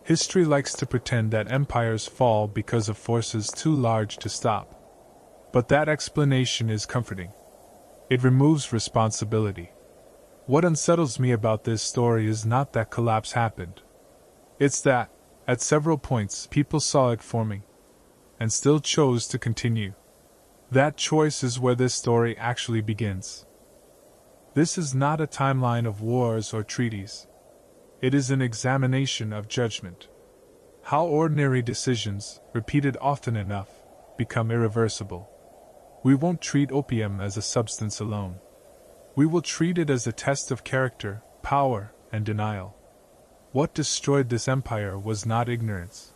History likes to pretend that empires fall because of forces too large to stop. But that explanation is comforting. It removes responsibility. What unsettles me about this story is not that collapse happened. It's that, at several points, people saw it forming, and still chose to continue. That choice is where this story actually begins. This is not a timeline of wars or treaties. It is an examination of judgment. How ordinary decisions, repeated often enough, become irreversible. We won't treat opium as a substance alone. We will treat it as a test of character, power, and denial. What destroyed this empire was not ignorance.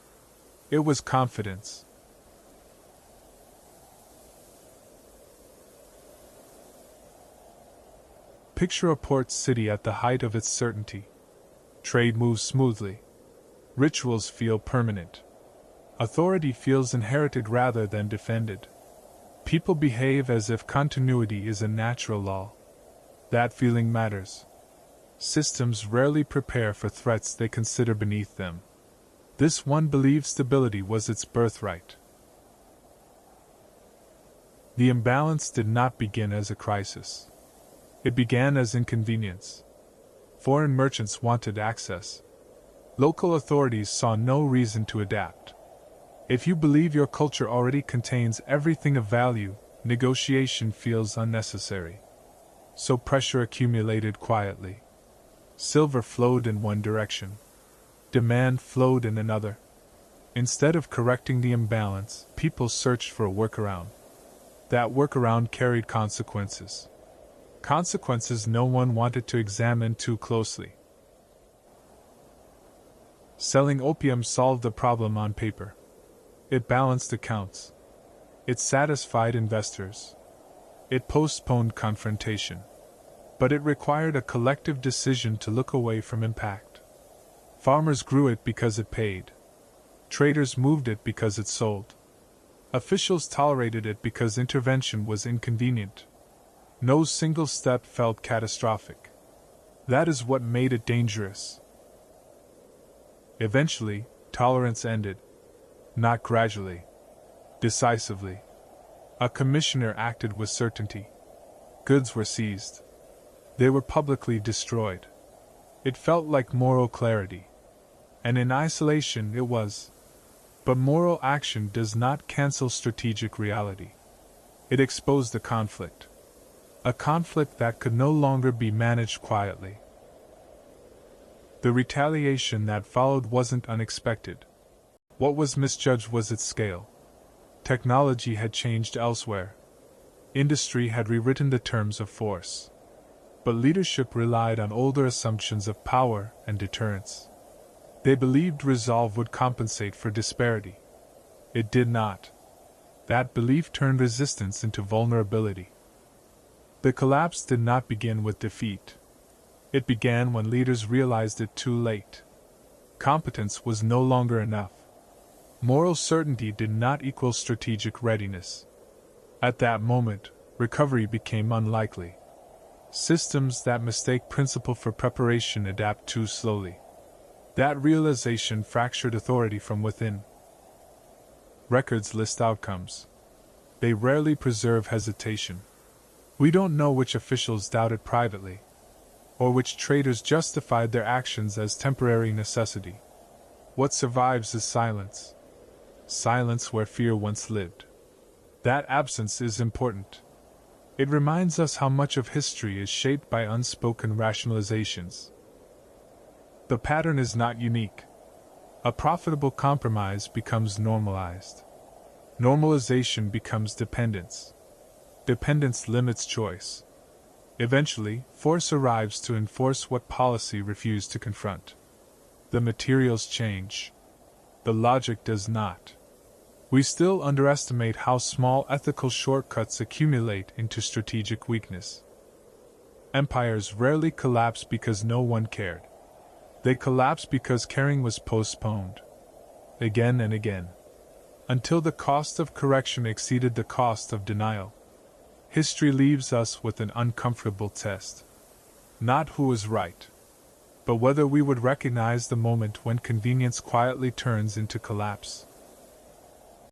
It was confidence. Picture a port city at the height of its certainty. Trade moves smoothly. Rituals feel permanent. Authority feels inherited rather than defended. People behave as if continuity is a natural law. That feeling matters. Systems rarely prepare for threats they consider beneath them. This one believed stability was its birthright. The imbalance did not begin as a crisis. It began as inconvenience. Foreign merchants wanted access. Local authorities saw no reason to adapt. If you believe your culture already contains everything of value, negotiation feels unnecessary. So pressure accumulated quietly. Silver flowed in one direction. Demand flowed in another. Instead of correcting the imbalance, people searched for a workaround. That workaround carried consequences. Consequences no one wanted to examine too closely. Selling opium solved the problem on paper. It balanced accounts. It satisfied investors. It postponed confrontation. But it required a collective decision to look away from impact. Farmers grew it because it paid. Traders moved it because it sold. Officials tolerated it because intervention was inconvenient. No single step felt catastrophic. That is what made it dangerous. Eventually, tolerance ended. Not gradually. Decisively. A commissioner acted with certainty. Goods were seized. They were publicly destroyed. It felt like moral clarity. And in isolation it was. But moral action does not cancel strategic reality. It exposed the conflict. A conflict that could no longer be managed quietly. The retaliation that followed wasn't unexpected. What was misjudged was its scale. Technology had changed elsewhere. Industry had rewritten the terms of force. But leadership relied on older assumptions of power and deterrence. They believed resolve would compensate for disparity. It did not. That belief turned resistance into vulnerability. The collapse did not begin with defeat. It began when leaders realized it too late. Competence was no longer enough. Moral certainty did not equal strategic readiness. At that moment, recovery became unlikely. Systems that mistake principle for preparation adapt too slowly. That realization fractured authority from within. Records list outcomes. They rarely preserve hesitation. We don't know which officials doubted privately, or which traders justified their actions as temporary necessity. What survives is silence. Silence where fear once lived. That absence is important. It reminds us how much of history is shaped by unspoken rationalizations. The pattern is not unique. A profitable compromise becomes normalized. Normalization becomes dependence. Dependence limits choice. Eventually, force arrives to enforce what policy refused to confront. The materials change. The logic does not. We still underestimate how small ethical shortcuts accumulate into strategic weakness. Empires rarely collapse because no one cared. They collapse because caring was postponed. Again and again. Until the cost of correction exceeded the cost of denial. History leaves us with an uncomfortable test. Not who is right, but whether we would recognize the moment when convenience quietly turns into collapse.